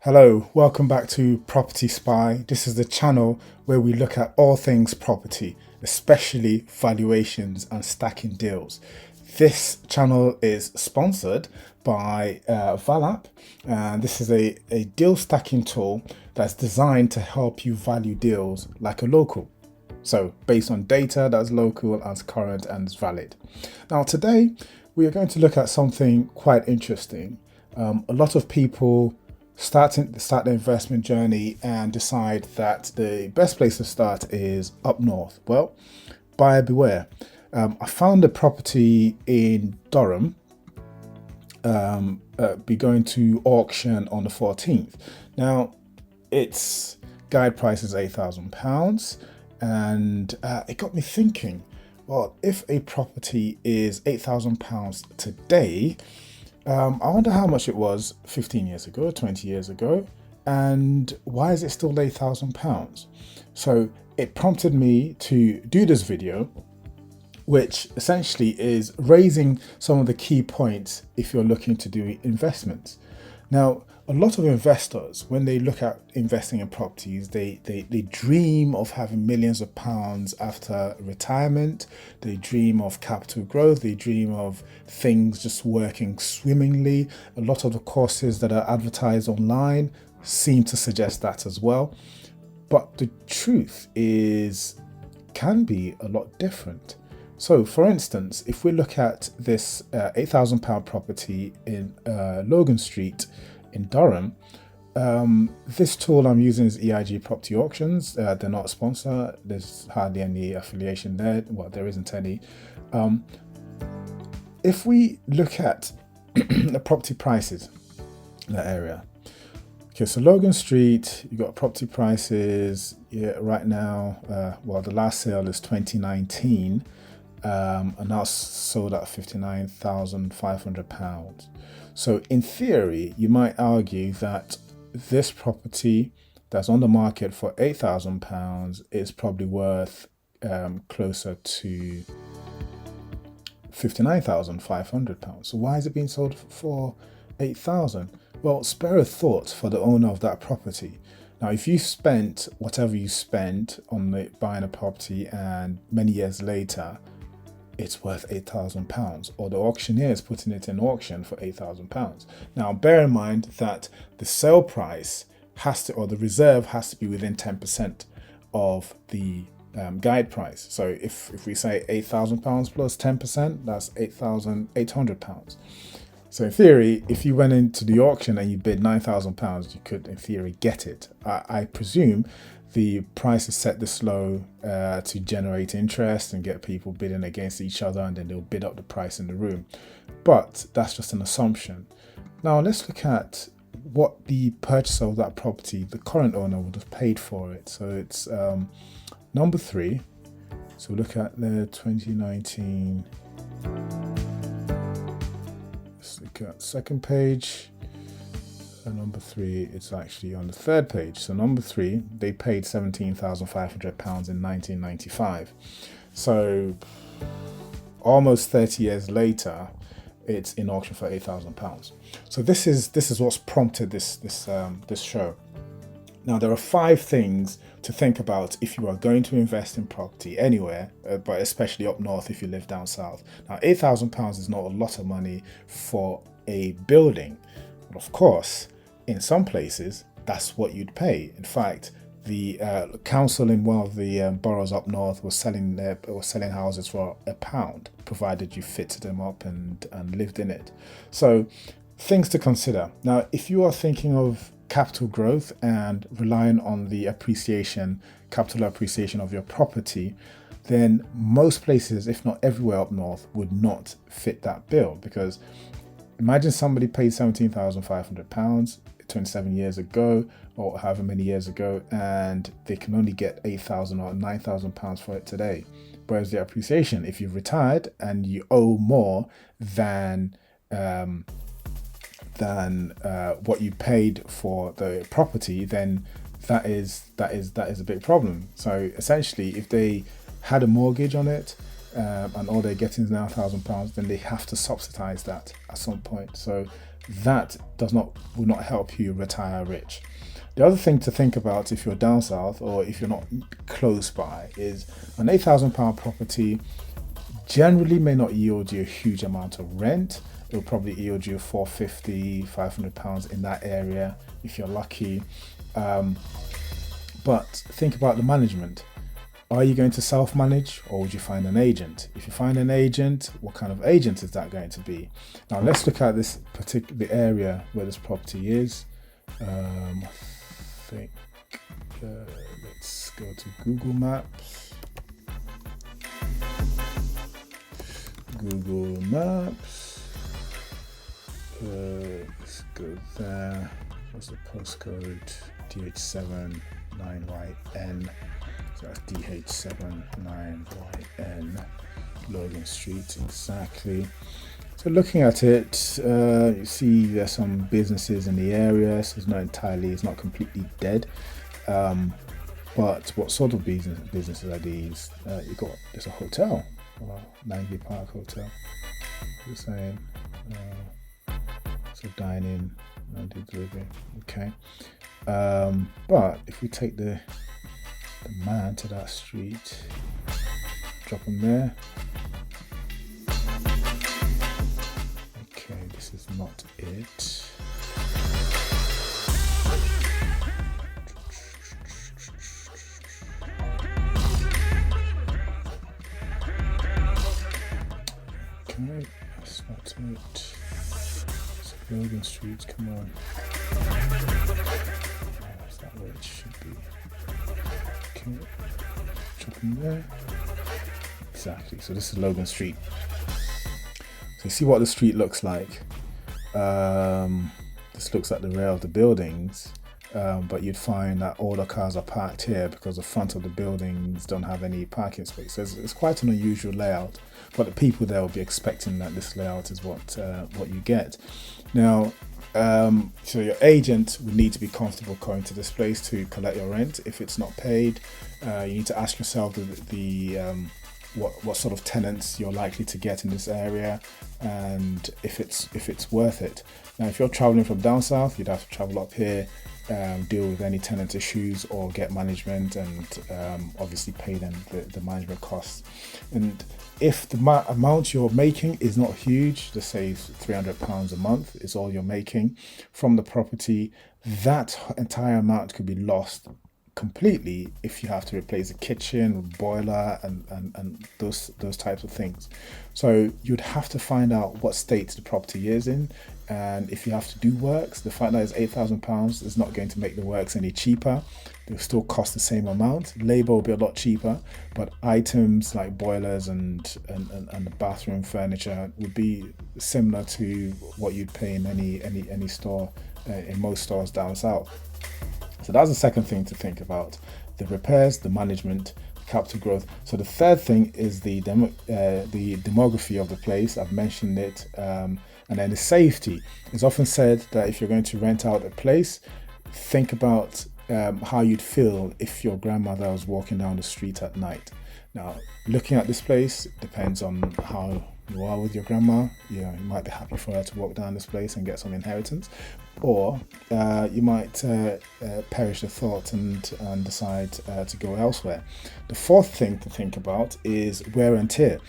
Hello, welcome back to Property Spy. This is the channel where we look at all things property, especially valuations and stacking deals. This channel is sponsored by Valap, and this is a deal stacking tool that's designed to help you value deals like a local. So based on data that's local, as current and as valid. Now today we are going to look at something quite interesting. A lot of people start the investment journey and decide that the best place to start is up north. Well, buyer beware. I found a property in Durham, be going to auction on the 14th. Now, its guide price is £8,000, and it got me thinking. Well, if a property is £8,000 today, I wonder how much it was 15 years ago, 20 years ago, and why is it still £8,000? So it prompted me to do this video, which essentially is raising some of the key points if you're looking to do investments. Now, a lot of investors, when they look at investing in properties, they dream of having millions of pounds after retirement. They dream of capital growth. They dream of things just working swimmingly. A lot of the courses that are advertised online seem to suggest that as well. But the truth is, can be a lot different. So, for instance, if we look at this £8,000 property in Logan Street in Durham, this tool I'm using is EIG Property Auctions. They're not a sponsor. There's hardly any affiliation there. Well, there isn't any. If we look at the property prices in that area, okay, so Logan Street, you got property prices right now. Well, the last sale is 2019. And now sold at £59,500. So in theory, you might argue that this property that's on the market for £8,000 is probably worth closer to £59,500. So why is it being sold for £8,000? Well, spare a thought for the owner of that property. Now, if you spent whatever you spent on buying a property and many years later, it's worth £8,000, or the auctioneer is putting it in auction for £8,000. Now, bear in mind that the sale price has to, or the reserve has to be within 10% of the guide price. So if we say £8,000 plus 10%, that's £8,800. So in theory, if you went into the auction and you bid £9,000, you could in theory get it. I presume the price is set this low to generate interest and get people bidding against each other, and then they'll bid up the price in the room. But that's just an assumption. Now let's look at what the purchaser of that property, the current owner, would have paid for it. So it's number 3. So look at the 2019. Let's look at second page. Number 3, it's actually on the third page. So number 3, they paid £17,500 in 1995. So almost 30 years later, it's in auction for £8,000. So this is what's prompted this show. Now, there are 5 things to think about if you are going to invest in property anywhere, but especially up north if you live down south. Now, £8,000 is not a lot of money for a building. But of course, in some places, that's what you'd pay. In fact, the council in one of the boroughs up north was selling houses for £1, provided you fitted them up and lived in it. So, things to consider. Now, if you are thinking of capital growth and relying on the capital appreciation of your property, then most places, if not everywhere up north, would not fit that bill. Because imagine somebody paid £17,500 27 years ago, or however many years ago, and they can only get £8,000 or £9,000 for it today. Whereas the appreciation, if you've retired and you owe more than what you paid for the property, then that is a big problem. So essentially, if they had a mortgage on it, and all they're getting is now £1,000, then they have to subsidize that at some point. So that will not help you retire rich. The other thing to think about if you're down south or if you're not close by is an £8,000 property generally may not yield you a huge amount of rent. It will probably yield you £450, £500 in that area if you're lucky. But think about the management. Are you going to self-manage or would you find an agent? If you find an agent, what kind of agent is that going to be? Now let's look at this particular area where this property is. I think let's go to Google Maps. Google Maps. Let's go there. What's the postcode? DH7 9YN. So that's DH7 9YN. Logan Street, exactly. So looking at it, you see there's some businesses in the area, so it's not completely dead. But what sort of businesses are these? There's a hotel, Langley Park Hotel. You're saying, so dining, and delivery, okay. But if we take the man to that street, drop him there. Okay, this is not it. Okay, that's not it. So Logan Street, come on. Is that where it should be? Okay, drop him there. Exactly, so this is Logan Street. So you see what the street looks like. This looks like the rear of the buildings, but you'd find that all the cars are parked here because the front of the buildings don't have any parking space. So it's quite an unusual layout, but the people there will be expecting that this layout is what you get. Now, so your agent would need to be comfortable going to this place to collect your rent. If it's not paid, you need to ask yourself what sort of tenants you're likely to get in this area, and if it's worth it. Now, if you're traveling from down south, you'd have to travel up here, deal with any tenant issues or get management, and obviously pay them the management costs. And if the amount you're making is not huge, let's say £300 a month is all you're making from the property, that entire amount could be lost completely if you have to replace a kitchen, boiler, and those types of things. So you'd have to find out what state the property is in, and if you have to do works, the fact that it's £8,000 is not going to make the works any cheaper. They'll still cost the same amount. Labor will be a lot cheaper, but items like boilers and the bathroom furniture would be similar to what you'd pay in any store, in most stores down south. So that's the second thing to think about: the repairs, the management, the capital growth. So the third thing is the demography of the place. I've mentioned it, and then the safety. It's often said that if you're going to rent out a place, think about how you'd feel if your grandmother was walking down the street at night. Now, looking at this place depends on how you are with your grandma. You might be happy for her to walk down this place and get some inheritance, or you might perish the thought and decide to go elsewhere. The fourth thing to think about is wear and tear.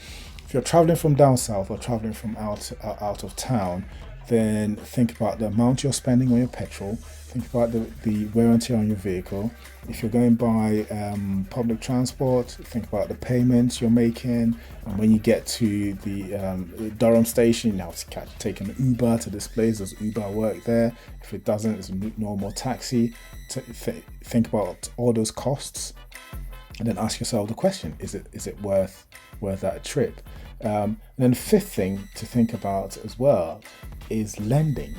If you're traveling from down south or traveling from out of town, then think about the amount you're spending on your petrol. Think about the wear and tear on your vehicle. If you're going by public transport, think about the payments you're making. And when you get to the Durham station, you have to take an Uber to this place. Does Uber work there? If it doesn't, it's a normal taxi. Think about all those costs, and then ask yourself the question: Is it worth that trip? And then the fifth thing to think about as well is lending.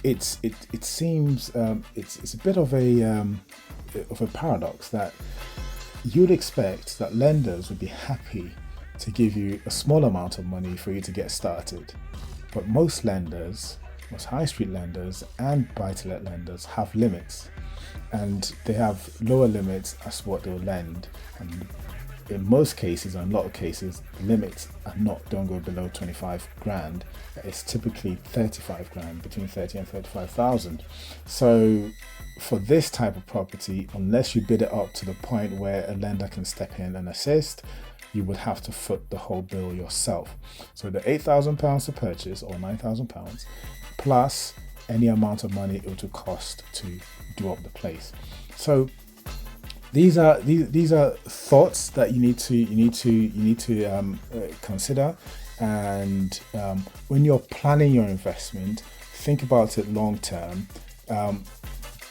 It seems it's a bit of a paradox that you'd expect that lenders would be happy to give you a small amount of money for you to get started, but most high street lenders and buy-to-let lenders have limits, and they have lower limits as to what they'll lend. And in most cases, or in a lot of cases, limits don't go below 25 grand. It's typically 35 grand, between 30 and 35,000. So for this type of property, unless you bid it up to the point where a lender can step in and assist, you would have to foot the whole bill yourself. So the £8,000 to purchase, or £9,000, plus any amount of money it would cost to do up the place. So these are thoughts that you need to consider, and when you're planning your investment, think about it long term.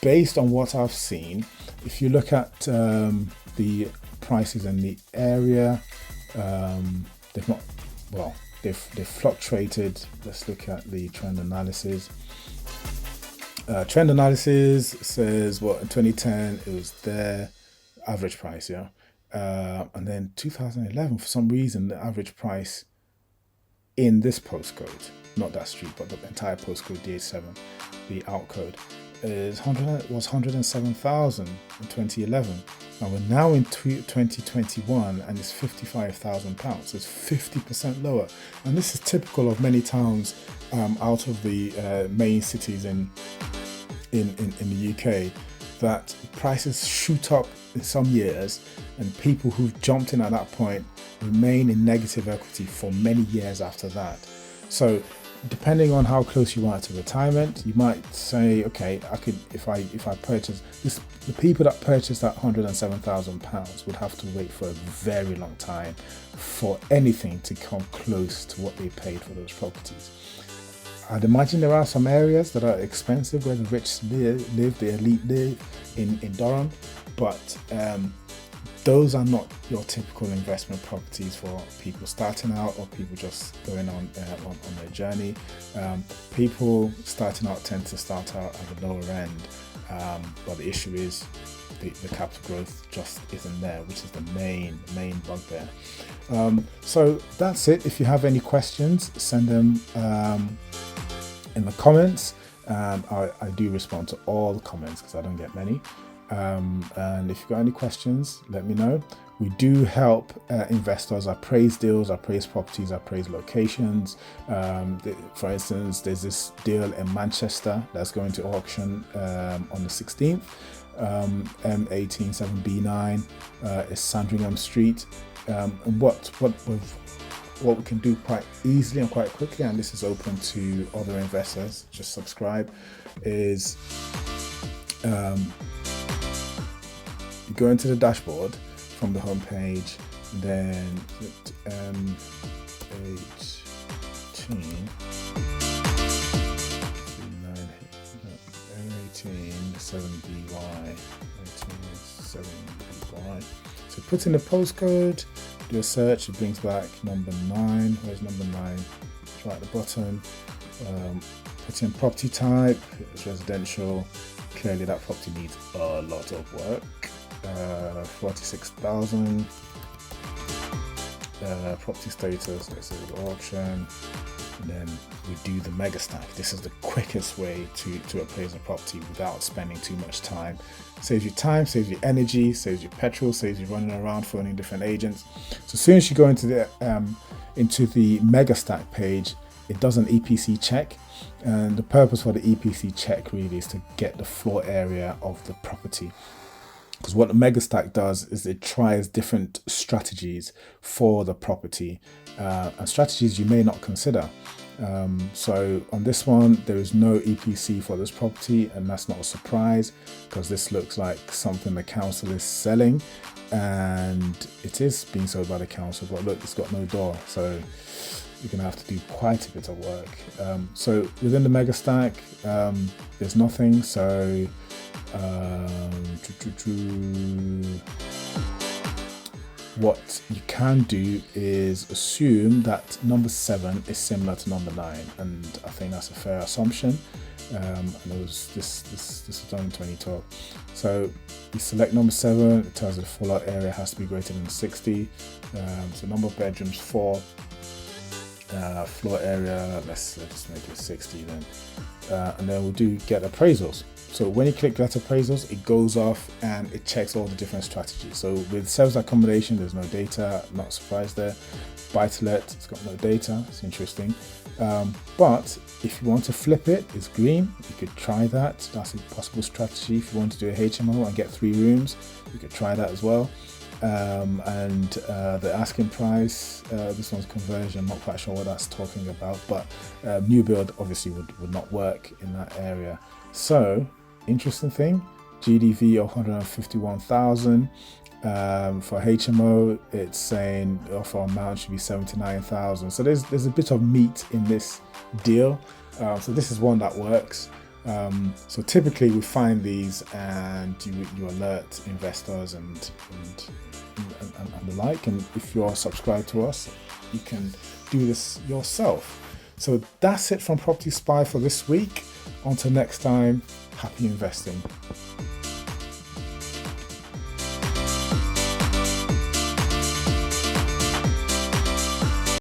Based on what I've seen, if you look at the prices in the area, they've fluctuated. Let's look at the trend analysis. Trend analysis says, in 2010 it was their average price, and then 2011, for some reason, the average price in this postcode, not that street, but the entire postcode DH7, the outcode, was 107,000 in 2011. And we're now in 2021, and it's £55,000. So it's 50% lower, and this is typical of many towns out of the main cities in the UK, that prices shoot up in some years, and people who've jumped in at that point remain in negative equity for many years after that. So depending on how close you are to retirement, you might say, okay, I could, if I purchase this, the people that purchased that £107,000 would have to wait for a very long time for anything to come close to what they paid for those properties. I'd imagine there are some areas that are expensive where the rich live, the elite live in Durham, but those are not your typical investment properties for people starting out or people just going on their journey. People starting out tend to start out at the lower end, but the issue is the capital growth just isn't there, which is the main bugbear. So that's it. If you have any questions, send them in the comments. I do respond to all the comments because I don't get many. And if you've got any questions, let me know. We do help investors appraise deals, appraise properties, appraise locations. For instance, there's this deal in Manchester that's going to auction on the 16th. M187B9 is Sandringham Street. And what we can do quite easily and quite quickly, and this is open to other investors, just subscribe, is you go into the dashboard from the home page, then M187BY. So put in the postcode, do a search, it brings back number 9. Where's number 9? It's right at the bottom. Put in property type, it's residential. Clearly that property needs a lot of work. 46,000. Property status, let's say auction, and then we do the mega stack. This is the quickest way to appraise a property without spending too much time. Saves you time, saves you energy, saves you petrol, saves you running around phoning different agents. So as soon as you go into the mega stack page, it does an EPC check, and the purpose for the EPC check really is to get the floor area of the property. Because what the mega stack does is it tries different strategies for the property, and strategies you may not consider. So on this one, there is no EPC for this property, and that's not a surprise because this looks like something the council is selling, and it is being sold by the council, but look, it's got no door, so you're gonna have to do quite a bit of work. So within the mega stack, there's nothing. So what you can do is assume that number 7 is similar to number 9, and I think that's a fair assumption. And it was this was done in 2012. So you select number 7. It tells you the fallout area has to be greater than 60. So number of bedrooms 4. Floor area, let's make it 60 then, and then we'll do get appraisals. So when you click get appraisals, it goes off and it checks all the different strategies. So with service accommodation, there's no data, not surprised there. Buy to let, it's got no data, it's interesting. But if you want to flip it, it's green. You could try that. That's a possible strategy. If you want to do a HMO and get 3 rooms, you could try that as well. The asking price, this one's conversion, not quite sure what that's talking about, but new build obviously would not work in that area. So interesting thing, GDV of 151,000. For HMO, it's saying the offer amount should be 79,000. So there's a bit of meat in this deal. So this is one that works. So typically we find these and you alert investors and the like. And if you're subscribed to us, you can do this yourself. So that's it from Property Spy for this week. Until next time, happy investing.